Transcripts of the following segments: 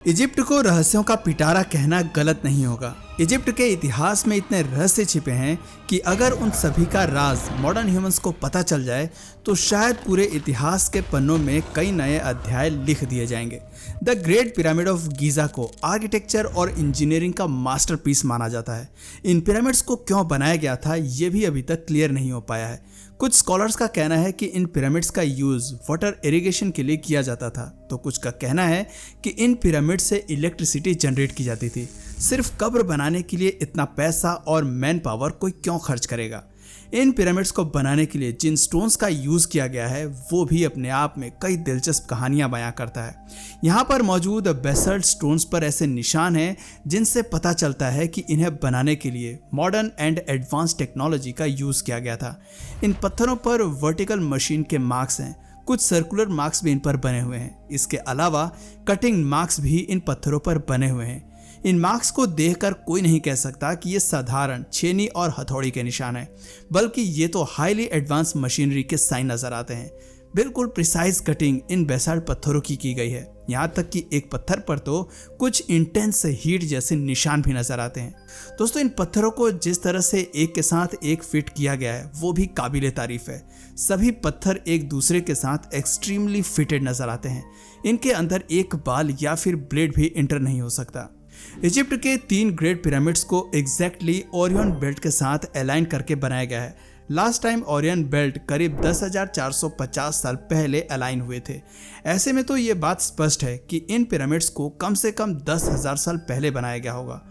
Egypt को रहस्यों का पिटारा कहना गलत नहीं होगा। इजिप्ट के इतिहास में इतने रहस्य छिपे हैं कि अगर उन सभी का राज मॉडर्न ह्यूमंस को पता चल जाए तो शायद पूरे इतिहास के पन्नों में कई नए अध्याय लिख दिए जाएंगे। The great pyramid of Giza को आर्किटेक्चर और इंजीनियरिंग का मास्टरपीस माना जाता है। इन पिरामिड्स को क्यों बनाया गया था ये भी अभी तक क्लियर नहीं हो पाया है। कुछ स्कॉलर्स का कहना है कि इन पिरामिड्स का यूज वाटर इरिगेशन के लिए किया जाता था, तो कुछ का कहना है कि इन पिरामिड से इलेक्ट्रिसिटी जनरेट की जाती थी। सिर्फ कब्र बनाने के लिए इतना पैसा और मैन पावर कोई क्यों खर्च करेगा। इन पिरामिड्स को बनाने के लिए जिन स्टोन्स का यूज किया गया है वो भी अपने आप में कई दिलचस्प कहानियां बयां करता है। यहाँ पर मौजूद बेसल्ट स्टोन्स पर ऐसे निशान हैं जिनसे पता चलता है कि इन्हें बनाने के लिए मॉडर्न एंड एडवांस टेक्नोलॉजी का यूज किया गया था। इन पत्थरों पर वर्टिकल मशीन के मार्क्स हैं, कुछ सर्कुलर मार्क्स भी इन पर बने हुए हैं। इसके अलावा कटिंग मार्क्स भी इन पत्थरों पर बने हुए हैं। इन मार्क्स को देखकर कोई नहीं कह सकता कि ये साधारण छेनी और हथौड़ी के निशान है, बल्कि ये तो हाईली एडवांस मशीनरी के साइन नजर आते हैं। बिल्कुल प्रिसाइज कटिंग इन बेसाल्ट पत्थरों की गई है। यहाँ तक कि एक पत्थर पर तो कुछ इंटेंस हीट जैसे निशान भी नजर आते हैं। दोस्तों, इन पत्थरों को जिस तरह से एक के साथ एक फिट किया गया है वो भी काबिले तारीफ है। सभी पत्थर एक दूसरे के साथ एक्सट्रीमली फिटेड नजर आते हैं। इनके अंदर एक बाल या फिर ब्लेड भी इंटर नहीं हो सकता। इजिप्ट के 3 ग्रेट पिरामिड्स को एग्जैक्टली ओरियन बेल्ट के साथ अलाइन करके बनाया गया है। लास्ट टाइम ओरियन बेल्ट करीब 10,450 साल पहले अलाइन हुए थे। ऐसे में तो ये बात स्पष्ट है कि इन पिरामिड्स को कम से कम 10,000 साल पहले बनाया गया होगा।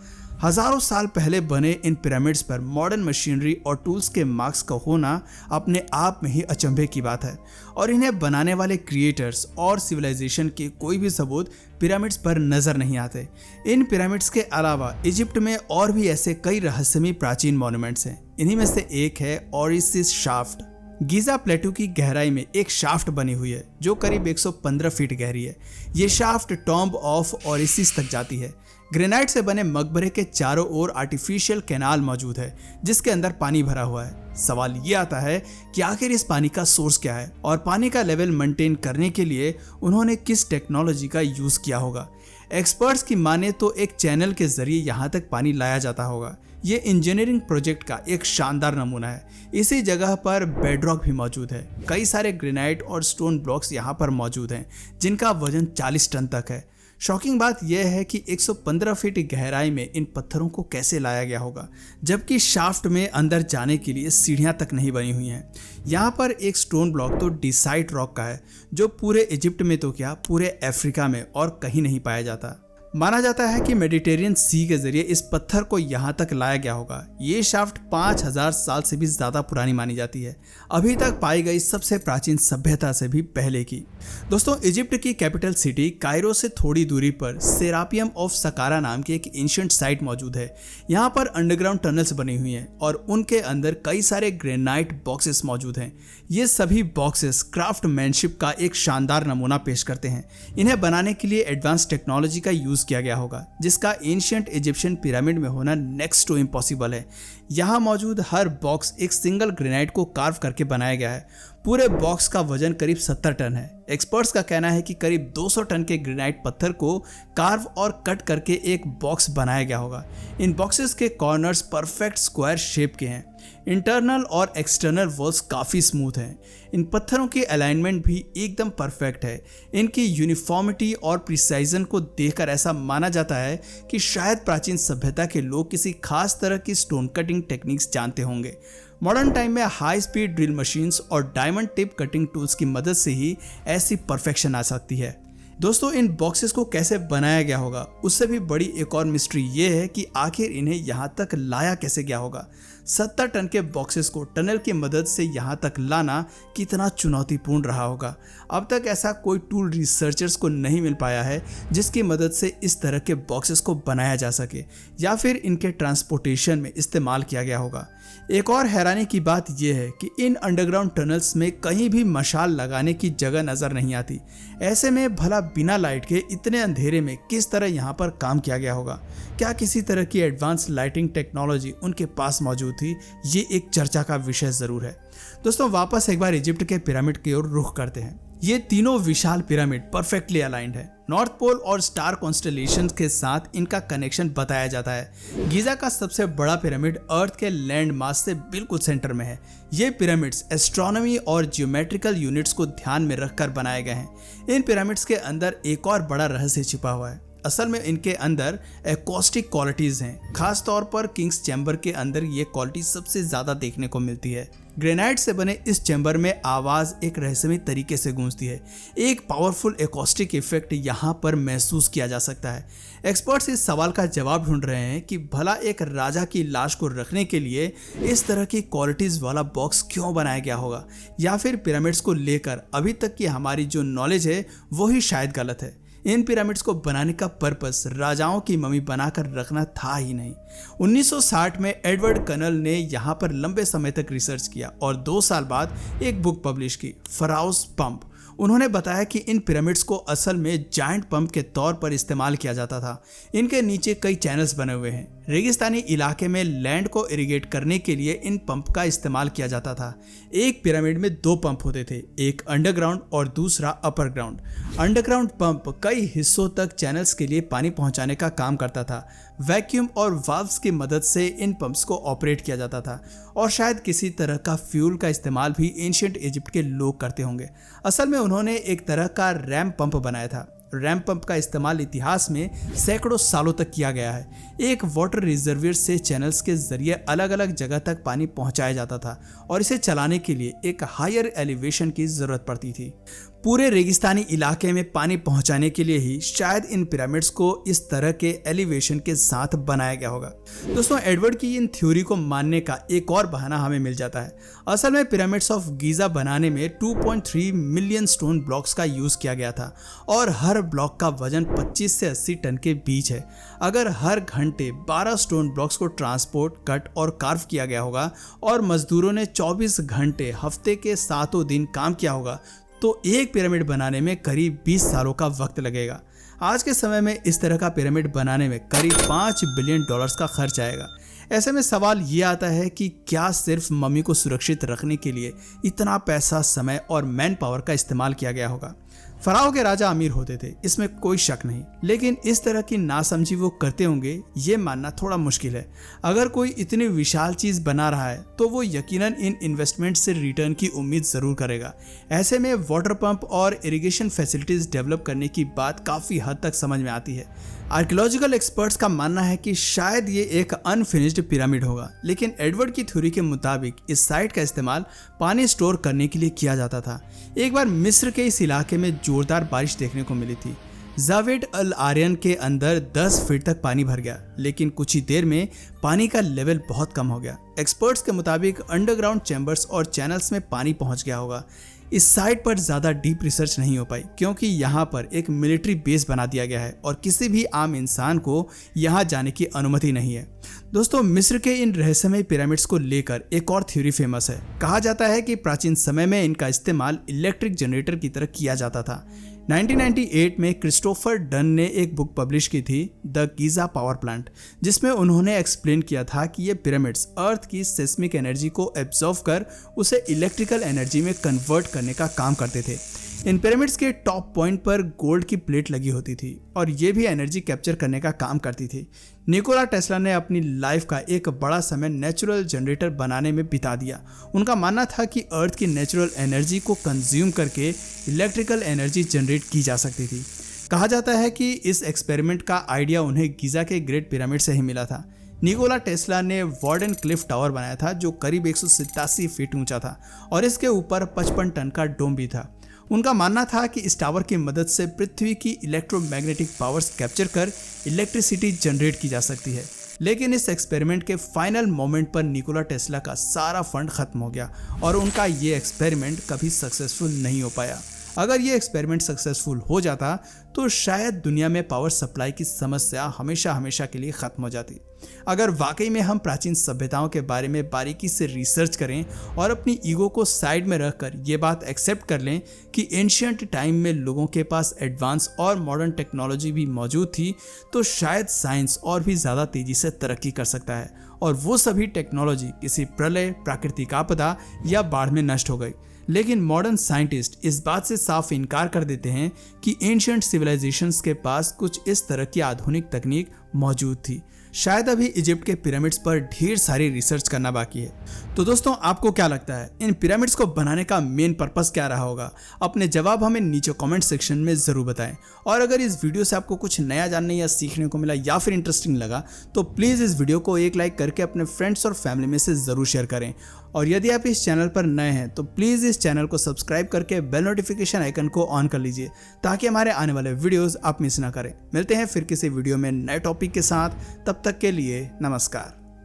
हजारों साल पहले बने इन पिरामिड्स पर मॉडर्न मशीनरी और टूल्स के मार्क्स का होना अपने आप में ही अचंभे की बात है, और इन्हें बनाने वाले क्रिएटर्स और सिविलाइजेशन के कोई भी सबूत पिरामिड्स पर नजर नहीं आते। इन पिरामिड्स के अलावा इजिप्ट में और भी ऐसे कई रहस्यमयी प्राचीन मॉन्यूमेंट्स हैं। इन्हीं में से एक है ओरिसिस शाफ्ट। गीजा प्लेटू की गहराई में एक शाफ्ट बनी हुई है जो करीब 115 फीट गहरी है। ये शाफ्ट टॉम्ब ऑफ ओरिसिस तक जाती है। ग्रेनाइट से बने मकबरे के चारों ओर आर्टिफिशियल कैनाल मौजूद है जिसके अंदर पानी भरा हुआ है। सवाल ये आता है कि आखिर इस पानी का सोर्स क्या है और पानी का लेवल मेंटेन करने के लिए उन्होंने किस टेक्नोलॉजी का यूज किया होगा। एक्सपर्ट्स की माने तो एक चैनल के जरिए यहाँ तक पानी लाया जाता होगा। ये इंजीनियरिंग प्रोजेक्ट का एक शानदार नमूना है। इसी जगह पर बेडरॉक भी मौजूद है। कई सारे ग्रेनाइट और स्टोन ब्लॉक्स यहाँ पर मौजूद हैं जिनका वजन 40 टन तक है। शॉकिंग बात यह है कि 115 फीट गहराई में इन पत्थरों को कैसे लाया गया होगा, जबकि शाफ्ट में अंदर जाने के लिए सीढ़ियां तक नहीं बनी हुई हैं। यहाँ पर एक स्टोन ब्लॉक तो डिसाइट रॉक का है जो पूरे इजिप्ट में तो क्या पूरे अफ्रीका में और कहीं नहीं पाया जाता। माना जाता है कि मेडिटेरियन सी के जरिए इस पत्थर को यहाँ तक लाया गया होगा। ये शाफ्ट 5000 साल से भी ज्यादा पुरानी मानी जाती है, अभी तक पाई गई सबसे प्राचीन सभ्यता से भी पहले की। दोस्तों, इजिप्ट की कैपिटल सिटी कायरो से थोड़ी दूरी पर सेरापियम ऑफ सकारा नाम की एक एंशिएंट साइट मौजूद है। यहाँ पर अंडरग्राउंड टनल्स बनी हुई हैं और उनके अंदर कई सारे ग्रेनाइट बॉक्सेस मौजूद हैं। ये सभी बॉक्सेस क्राफ्टमैनशिप का एक शानदार नमूना पेश करते हैं। इन्हें बनाने के लिए एडवांस टेक्नोलॉजी का यूज किया गया होगा जिसका एंशिएंट इजिप्शियन पिरामिड में होना नेक्स्ट टू इम्पॉसिबल है। यहाँ मौजूद हर बॉक्स एक सिंगल ग्रेनाइट को कार्व करके बनाया गया है। पूरे बॉक्स का वजन करीब 70 टन है। एक्सपर्ट्स का कहना है कि करीब 200 टन के ग्रेनाइट पत्थर को कार्व और कट करके एक बॉक्स बनाया गया होगा। इन बॉक्सेस के कॉर्नर्स परफेक्ट स्क्वायर शेप के हैं। इंटरनल और एक्सटर्नल वॉल्स काफ़ी स्मूथ हैं। इन पत्थरों की अलाइनमेंट भी एकदम परफेक्ट है। इनकी यूनिफॉर्मिटी और प्रिसाइजन को देखकर ऐसा माना जाता है कि शायद प्राचीन सभ्यता के लोग किसी खास तरह की स्टोन कटिंग टेक्निक्स जानते होंगे। मॉडर्न टाइम में हाई स्पीड ड्रिल मशीन्स और डायमंड टिप कटिंग टूल्स की मदद से ही ऐसी परफेक्शन आ सकती है। दोस्तों, इन बॉक्सेस को कैसे बनाया गया होगा उससे भी बड़ी एक और मिस्ट्री ये है कि आखिर इन्हें यहाँ तक लाया कैसे गया होगा। 70 टन के बॉक्सेस को टनल की मदद से यहाँ तक लाना कितना चुनौतीपूर्ण रहा होगा। अब तक ऐसा कोई टूल रिसर्चर्स को नहीं मिल पाया है जिसकी मदद से इस तरह के बॉक्सेस को बनाया जा सके या फिर इनके ट्रांसपोर्टेशन में इस्तेमाल किया गया होगा। एक और हैरानी की बात यह है कि इन अंडरग्राउंड टनल्स में कहीं भी मशाल लगाने की जगह नजर नहीं आती। ऐसे में भला बिना लाइट के इतने अंधेरे में किस तरह यहाँ पर काम किया गया होगा। क्या किसी तरह की एडवांस लाइटिंग टेक्नोलॉजी उनके पास मौजूद थी? ये एक चर्चा का विषय जरूर है। दोस्तों, वापस एक बार इजिप्ट के पिरामिड की ओर रुख करते हैं। ये तीनों विशाल पिरामिड परफेक्टली अलाइंड है। नॉर्थ पोल और स्टार कॉन्स्टेलेशन के साथ इनका कनेक्शन बताया जाता है। गीजा का सबसे बड़ा पिरामिड अर्थ के लैंड मास से बिल्कुल सेंटर में है। ये पिरामिड्स एस्ट्रोनॉमी और जियोमेट्रिकल यूनिट्स को ध्यान में रखकर बनाए गए हैं। इन पिरामिड्स के अंदर एक और बड़ा रहस्य छिपा हुआ है। असल में इनके अंदर एकॉस्टिक क्वालिटीज हैं। खास तौर पर किंग्स चैम्बर के अंदर ये क्वालिटी सबसे ज्यादा देखने को मिलती है। ग्रेनाइट से बने इस चैम्बर में आवाज एक रहस्यमय तरीके से गूंजती है। एक पावरफुल एकॉस्टिक इफेक्ट यहाँ पर महसूस किया जा सकता है। एक्सपर्ट्स इस सवाल का जवाब ढूंढ रहे हैं कि भला एक राजा की लाश को रखने के लिए इस तरह की क्वालिटीज वाला बॉक्स क्यों बनाया गया होगा, या फिर पिरामिड्स को लेकर अभी तक की हमारी जो नॉलेज है वो ही शायद गलत है। इन पिरामिड्स को बनाने का पर्पस राजाओं की मम्मी बनाकर रखना था ही नहीं। 1960 में एडवर्ड कनल ने यहाँ पर लंबे समय तक रिसर्च किया और 2 साल बाद एक बुक पब्लिश की, फराउस पंप। उन्होंने बताया कि इन पिरामिड्स को असल में जायंट पंप के तौर पर इस्तेमाल किया जाता था। इनके नीचे कई चैनल्स बने हुए हैं। रेगिस्तानी इलाके में लैंड को इरिगेट करने के लिए इन पंप का इस्तेमाल किया जाता था। एक पिरामिड में 2 पंप होते थे, एक अंडरग्राउंड और दूसरा अपर ग्राउंड। अंडरग्राउंड पंप कई हिस्सों तक चैनल्स के लिए पानी पहुंचाने का काम करता था। वैक्यूम और वाल्व्स की मदद से इन पंप्स को ऑपरेट किया जाता था और शायद किसी तरह का फ्यूल का इस्तेमाल भी एंशिएंट इजिप्ट के लोग करते होंगे। असल में उन्होंने एक तरह का रैम पंप बनाया था। रैम पंप का इस्तेमाल इतिहास में सैकड़ों सालों तक किया गया है। एक वाटर रिजर्वियर से चैनल्स के जरिए अलग अलग जगह तक पानी पहुंचाया जाता था और इसे चलाने के लिए एक हायर एलिवेशन की जरूरत पड़ती थी। पूरे रेगिस्तानी इलाके में पानी पहुंचाने के लिए ही शायद इन पिरामिड्स को इस तरह के एलिवेशन के साथ बनाया गया होगा। दोस्तों, एडवर्ड की इन थ्योरी को मानने का एक और बहाना हमें मिल जाता है। असल में पिरामिड्स ऑफ गीजा बनाने में 2.3 मिलियन स्टोन ब्लॉक्स का यूज किया गया था और हर ब्लॉक का वजन 25 से 80 टन के बीच है। अगर हर घंटे 12 स्टोन ब्लॉक्स को ट्रांसपोर्ट, कट और कार्व किया गया होगा और मजदूरों ने 24 घंटे हफ्ते के 7 दिन काम किया होगा, तो एक पिरामिड बनाने में करीब 20 सालों का वक्त लगेगा। आज के समय में इस तरह का पिरामिड बनाने में करीब $5 बिलियन का खर्च आएगा। ऐसे में सवाल ये आता है कि क्या सिर्फ मम्मी को सुरक्षित रखने के लिए इतना पैसा, समय और मैन पावर का इस्तेमाल किया गया होगा। फराओ के राजा अमीर होते थे, इसमें कोई शक नहीं, लेकिन इस तरह की नासमझी वो करते होंगे ये मानना थोड़ा मुश्किल है। अगर कोई इतनी विशाल चीज बना रहा है तो वो यकीनन इन इन्वेस्टमेंट से रिटर्न की उम्मीद जरूर करेगा। ऐसे में वाटर पंप और इरिगेशन फैसिलिटीज डेवलप करने की बात काफी हद तक समझ में आती है। आर्कियोलॉजिकल एक्सपर्ट्स का मानना है कि शायद ये एक अनफिनिश्ड पिरामिड होगा, लेकिन एडवर्ड की थ्योरी के मुताबिक इस साइट का इस्तेमाल पानी स्टोर करने के लिए किया जाता था। एक बार मिस्र के इस इलाके में जोरदार बारिश देखने को मिली थी। जावेद अल आर्यन के अंदर 10 फीट तक पानी भर गया, लेकिन कुछ ही देर में पानी का लेवल बहुत कम हो गया। एक्सपर्ट्स के मुताबिक अंडरग्राउंड चैम्बर्स और चैनल्स में पानी पहुंच गया होगा। इस साइट पर ज़्यादा डीप रिसर्च नहीं हो पाई क्योंकि यहाँ पर एक मिलिट्री बेस बना दिया गया है और किसी भी आम इंसान को यहाँ जाने की अनुमति नहीं है। दोस्तों, मिस्र के इन रहस्यमय पिरामिड्स को लेकर एक और थ्योरी फेमस है। कहा जाता है कि प्राचीन समय में इनका इस्तेमाल इलेक्ट्रिक जनरेटर की तरह किया जाता था। 1998 में क्रिस्टोफर डन ने एक बुक पब्लिश की थी, द गीजा पावर प्लांट, जिसमें उन्होंने एक्सप्लेन किया था कि ये पिरामिड्स अर्थ की सेस्मिक एनर्जी को एब्जॉर्व कर उसे इलेक्ट्रिकल एनर्जी में कन्वर्ट करने का काम करते थे। इन पिरामिड्स के टॉप पॉइंट पर गोल्ड की प्लेट लगी होती थी और ये भी एनर्जी कैप्चर करने का काम करती थी। निकोला टेस्ला ने अपनी लाइफ का एक बड़ा समय नेचुरल जनरेटर बनाने में बिता दिया। उनका मानना था कि अर्थ की नेचुरल एनर्जी को कंज्यूम करके इलेक्ट्रिकल एनर्जी जनरेट की जा सकती थी। कहा जाता है कि इस एक्सपेरिमेंट का आइडिया उन्हें गीजा के ग्रेट पिरामिड से ही मिला था। निकोला टेस्ला ने वार्डन क्लिफ टावर बनाया था जो करीब 187 फीट ऊंचा था और इसके ऊपर 55 टन का डोम भी था। उनका मानना था कि इस टावर की मदद से पृथ्वी की इलेक्ट्रोमैग्नेटिक पावर्स कैप्चर कर इलेक्ट्रिसिटी जनरेट की जा सकती है। लेकिन इस एक्सपेरिमेंट के फाइनल मोमेंट पर निकोला टेस्ला का सारा फंड खत्म हो गया और उनका ये एक्सपेरिमेंट कभी सक्सेसफुल नहीं हो पाया। अगर ये एक्सपेरिमेंट सक्सेसफुल हो जाता तो शायद दुनिया में पावर सप्लाई की समस्या हमेशा हमेशा के लिए खत्म हो जाती। अगर वाकई में हम प्राचीन सभ्यताओं के बारे में बारीकी से रिसर्च करें और अपनी ईगो को साइड में रखकर ये बात एक्सेप्ट कर लें कि एंशिएंट टाइम में लोगों के पास एडवांस और मॉडर्न टेक्नोलॉजी भी मौजूद थी, तो शायद साइंस और भी ज़्यादा तेज़ी से तरक्की कर सकता है और वो सभी टेक्नोलॉजी किसी प्रलय, प्राकृतिक आपदा या बाढ़ में नष्ट हो गई। लेकिन मॉडर्न साइंटिस्ट इस बात से साफ इनकार कर देते हैं कि एंशिएंट सिविलाइजेशंस के पास कुछ इस तरह की आधुनिक तकनीक मौजूद थी। शायद अभी इजिप्ट के पिरामिड्स पर ढेर सारी रिसर्च करना बाकी है। तो दोस्तों, आपको क्या लगता है इन पिरामिड्स को बनाने का मेन पर्पस क्या रहा होगा? अपने जवाब हमें नीचे कमेंट सेक्शन में जरूर बताएं। और अगर इस वीडियो से आपको कुछ नया जानने या सीखने को मिला या फिर इंटरेस्टिंग लगा तो प्लीज इस वीडियो को एक लाइक करके अपने फ्रेंड्स और फैमिली में से जरूर शेयर करें। और यदि आप इस चैनल पर नए हैं तो प्लीज इस चैनल को सब्सक्राइब करके बेल नोटिफिकेशन आइकन को ऑन कर लीजिए ताकि हमारे आने वाले वीडियोस आप मिस ना करें। मिलते हैं फिर किसी वीडियो में नए टॉपिक के साथ, तब तक के लिए नमस्कार।